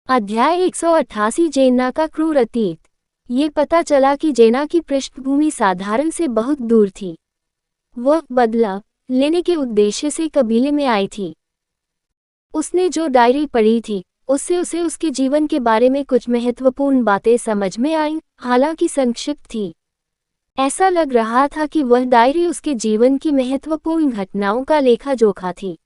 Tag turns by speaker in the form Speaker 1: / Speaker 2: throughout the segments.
Speaker 1: अध्याय 188 जेना का क्रूर अतीत। ये पता चला कि जेना की पृष्ठभूमि साधारण से बहुत दूर थी। वह बदला लेने के उद्देश्य से कबीले में आई थी। उसने जो डायरी पढ़ी थी उससे उसे उसके जीवन के बारे में कुछ महत्वपूर्ण बातें समझ में आईं, हालांकि संक्षिप्त थी। ऐसा लग रहा था कि वह डायरी उसके जीवन की महत्वपूर्ण घटनाओं का लेखा जोखा थी।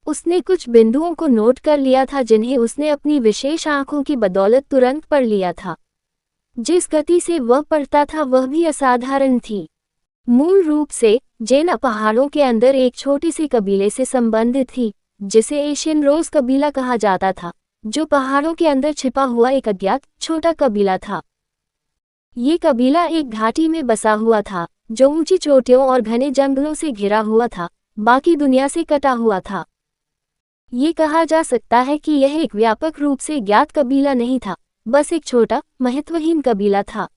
Speaker 1: उसने कुछ बिंदुओं को नोट कर लिया था जिन्हें उसने अपनी विशेष आंखों की बदौलत तुरंत पढ़ लिया था। जिस गति से वह पढ़ता था वह भी असाधारण थी। मूल रूप से जेना पहाड़ों के अंदर एक छोटे से कबीले से संबंधित थी, जिसे एशियन रोज कबीला कहा जाता था, जो पहाड़ों के अंदर छिपा हुआ एक अज्ञात छोटा कबीला था। ये कबीला एक घाटी में बसा हुआ था, जो ऊंची चोटियों और घने जंगलों से घिरा हुआ था, बाकी दुनिया से कटा हुआ था। ये कहा जा सकता है कि यह एक व्यापक रूप से ज्ञात कबीला नहीं था, बस एक छोटा, महत्वहीन कबीला था।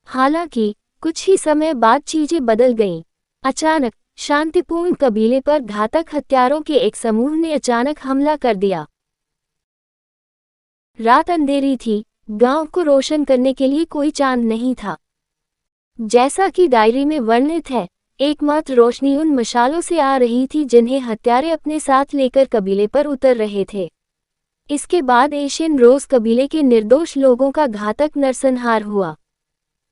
Speaker 1: हालांकि कुछ ही समय बाद चीजें बदल गईं। अचानक शांतिपूर्ण कबीले पर घातक हत्यारों के एक समूह ने अचानक हमला कर दिया। रात अंधेरी थी, गांव को रोशन करने के लिए कोई चांद नहीं था। जैसा कि डायरी में वर्णित है, एकमात्र रोशनी उन मशालों से आ रही थी जिन्हें हत्यारे अपने साथ लेकर कबीले पर उतर रहे थे। इसके बाद एशियन रोज कबीले के निर्दोष लोगों का घातक नरसंहार हुआ।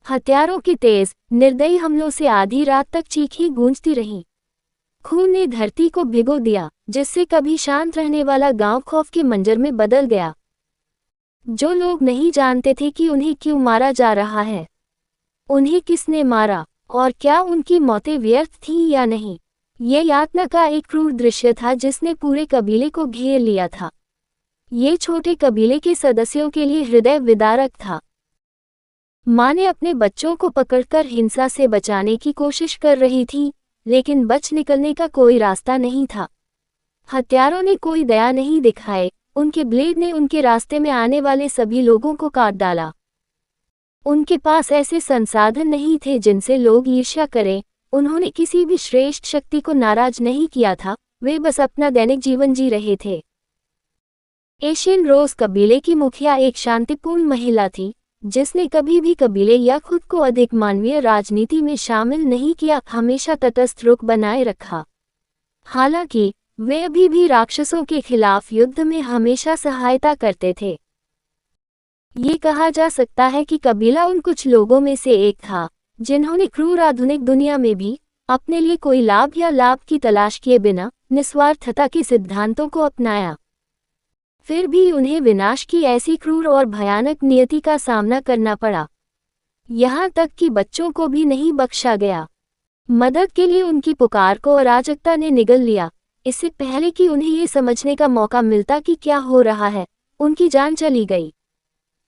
Speaker 1: हत्यारों के तेज, निर्दयी हमलों से आधी रात तक चीखें गूंजती रहीं। खून ने धरती को भिगो दिया, जिससे कभी शांत रहने वाला गांव खौफ के मंजर में बदल गया। जो लोग नहीं जानते थे कि उन्हें क्यों मारा जा रहा है, उन्हें किसने मारा और क्या उनकी मौतें व्यर्थ थीं या नहीं, यह यातना का एक क्रूर दृश्य था जिसने पूरे कबीले को घेर लिया था। ये छोटे कबीले के सदस्यों के लिए हृदय विदारक था। माँ ने अपने बच्चों को पकड़कर हिंसा से बचाने की कोशिश कर रही थी, लेकिन बच निकलने का कोई रास्ता नहीं था। हत्यारों ने कोई दया नहीं दिखाए, उनके ब्लेड ने उनके रास्ते में आने वाले सभी लोगों को काट डाला। उनके पास ऐसे संसाधन नहीं थे जिनसे लोग ईर्ष्या करें। उन्होंने किसी भी श्रेष्ठ शक्ति को नाराज नहीं किया था, वे बस अपना दैनिक जीवन जी रहे थे। एशियन रोज कबीले की मुखिया एक शांतिपूर्ण महिला थी, जिसने कभी भी कबीले या खुद को अधिक मानवीय राजनीति में शामिल नहीं किया, हमेशा तटस्थ रुख बनाए रखा। हालांकि वे अभी भी राक्षसों के खिलाफ युद्ध में हमेशा सहायता करते थे। ये कहा जा सकता है कि कबीला उन कुछ लोगों में से एक था जिन्होंने क्रूर आधुनिक दुनिया में भी अपने लिए कोई लाभ या लाभ की तलाश किए बिना निस्वार्थता के सिद्धांतों को अपनाया। फिर भी उन्हें विनाश की ऐसी क्रूर और भयानक नियति का सामना करना पड़ा। यहाँ तक कि बच्चों को भी नहीं बख्शा गया। मदद के लिए उनकी पुकार को अराजकता ने निगल लिया। इससे पहले कि उन्हें ये समझने का मौका मिलता कि क्या हो रहा है, उनकी जान चली गई।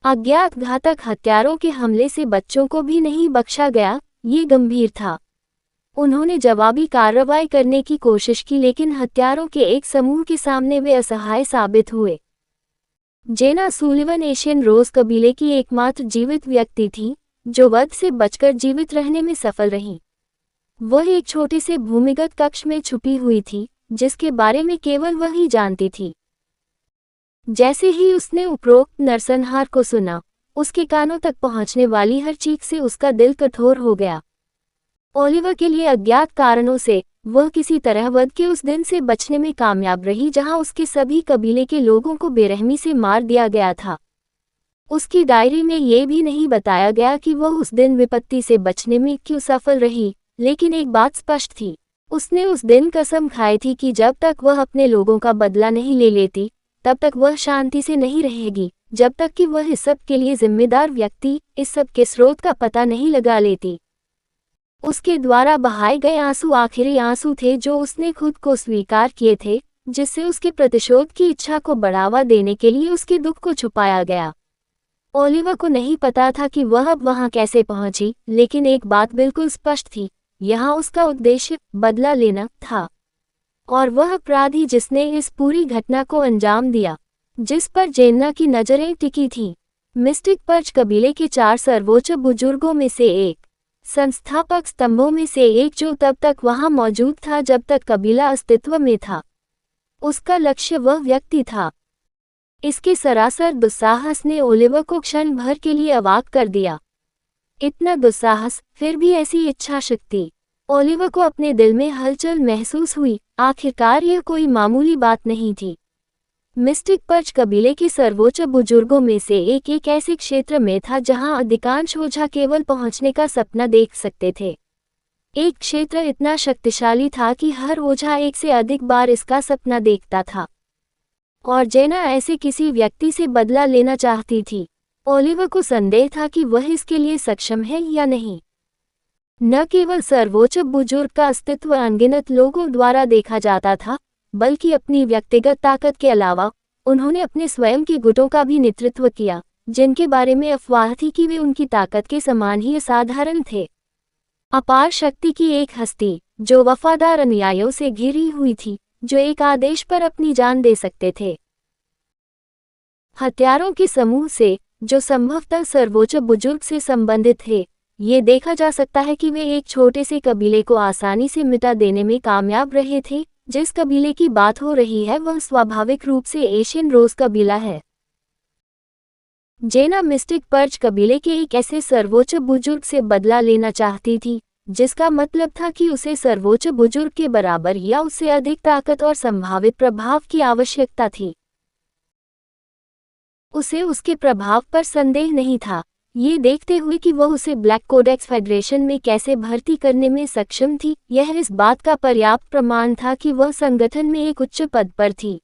Speaker 1: अज्ञात घातक हत्यारों के हमले से बच्चों को भी नहीं बख्शा गया। ये गंभीर था। उन्होंने जवाबी कार्रवाई करने की कोशिश की, लेकिन हत्यारों के एक समूह के सामने वे असहाय साबित हुए। जेना सुलिवन एशियन रोज कबीले की एकमात्र जीवित व्यक्ति थी जो वध से बचकर जीवित रहने में सफल रही। वह एक छोटे से भूमिगत कक्ष में छुपी हुई थी, जिसके बारे में केवल वह ही जानती थी। जैसे ही उसने उपरोक्त नरसंहार को सुना, उसके कानों तक पहुंचने वाली हर चीख से उसका दिल कठोर हो गया। ओलिवर के लिए अज्ञात कारणों से वह किसी तरह वध के उस दिन से बचने में कामयाब रही जहां उसके सभी कबीले के लोगों को बेरहमी से मार दिया गया था। उसकी डायरी में ये भी नहीं बताया गया कि वह उस दिन विपत्ति से बचने में क्यों सफल रही, लेकिन एक बात स्पष्ट थी, उसने उस दिन कसम खाई थी कि जब तक वह अपने लोगों का बदला नहीं ले लेती, तब तक वह शांति से नहीं रहेगी, जब तक कि वह इस सब के लिए जिम्मेदार व्यक्ति, इस सब के स्रोत का पता नहीं लगा लेती। उसके द्वारा बहाए गए आंसू आखिरी आंसू थे जो उसने खुद को स्वीकार किए थे, जिससे उसके प्रतिशोध की इच्छा को बढ़ावा देने के लिए उसके दुख को छुपाया गया। ओलिवर को नहीं पता था कि वह अब वहां कैसे पहुंची, लेकिन एक बात बिल्कुल स्पष्ट थी, यहाँ उसका उद्देश्य बदला लेना था। और वह अपराधी जिसने इस पूरी घटना को अंजाम दिया, जिस पर जेना की नजरें टिकी थीं, मिस्टिक पर्च कबीले के 4 सर्वोच्च बुजुर्गों में से एक, संस्थापक स्तंभों में से एक जो तब तक वहां मौजूद था जब तक कबीला अस्तित्व में था। उसका लक्ष्य वह व्यक्ति था इसके सरासर दुस्साहस ने ओलिवर को क्षण भर के लिए अवाक कर दिया। इतना दुस्साहस, फिर भी ऐसी इच्छा शक्ति। ओलिवर को अपने दिल में हलचल महसूस हुई। आखिरकार यह कोई मामूली बात नहीं थी। मिस्टिक पर्च कबीले के सर्वोच्च बुजुर्गों में से एक ऐसे क्षेत्र में था जहां अधिकांश ओझा केवल पहुंचने का सपना देख सकते थे। एक क्षेत्र इतना शक्तिशाली था कि हर ओझा एक से अधिक बार इसका सपना देखता था, और जेना ऐसे किसी व्यक्ति से बदला लेना चाहती थी। ओलिवर को संदेह था कि वह इसके लिए सक्षम है या नहीं। न केवल सर्वोच्च बुजुर्ग का अस्तित्व अनगिनत लोगों द्वारा देखा जाता था, बल्कि अपनी व्यक्तिगत ताकत के अलावा उन्होंने अपने स्वयं के गुटों का भी नेतृत्व किया, जिनके बारे में अफवाह थी कि वे उनकी ताकत के समान ही असाधारण थे। अपार शक्ति की एक हस्ती, जो वफादार अनुयायियों से घिरी हुई थी, जो एक आदेश पर अपनी जान दे सकते थे। हथियारों के समूह से, जो संभवतः सर्वोच्च बुजुर्ग से संबंधित थे, ये देखा जा सकता है कि वे एक छोटे से कबीले को आसानी से मिटा देने में कामयाब रहे थे। जिस कबीले की बात हो रही है वह स्वाभाविक रूप से एशियन रोज कबीला है। जेना मिस्टिक पर्च कबीले के एक ऐसे सर्वोच्च बुजुर्ग से बदला लेना चाहती थी, जिसका मतलब था कि उसे सर्वोच्च बुजुर्ग के बराबर या उससे अधिक ताकत और संभावित प्रभाव की आवश्यकता थी। उसे उसके प्रभाव पर संदेह नहीं था, ये देखते हुए कि वह उसे ब्लैक कोडेक्स फेडरेशन में कैसे भर्ती करने में सक्षम थी। यह इस बात का पर्याप्त प्रमाण था कि वह संगठन में एक उच्च पद पर थी।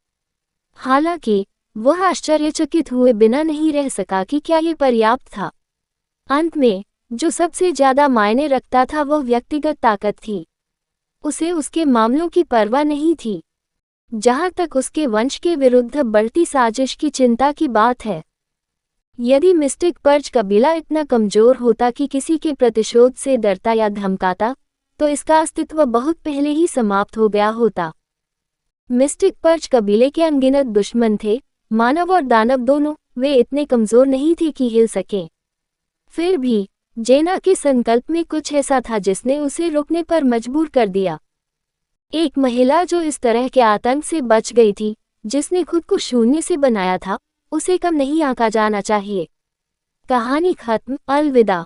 Speaker 1: हालांकि वह आश्चर्यचकित हुए बिना नहीं रह सका कि क्या यह पर्याप्त था। अंत में जो सबसे ज्यादा मायने रखता था वह व्यक्तिगत ताकत थी। उसे उसके मामलों की परवाह नहीं थी। जहां तक उसके वंश के विरुद्ध बढ़ती साजिश की चिंता की बात है, यदि मिस्टिक पर्च कबीला इतना कमजोर होता कि किसी के प्रतिशोध से डरता या धमकाता, तो इसका अस्तित्व बहुत पहले ही समाप्त हो गया होता। मिस्टिक पर्च कबीले के अनगिनत दुश्मन थे, मानव और दानव दोनों। वे इतने कमजोर नहीं थे कि हिल सकें। फिर भी जेना के संकल्प में कुछ ऐसा था जिसने उसे रुकने पर मजबूर कर दिया। एक महिला जो इस तरह के आतंक से बच गई थी, जिसने खुद को शून्य से बनाया था, उसे कम नहीं आंका जाना चाहिए। कहानी खत्म। अलविदा।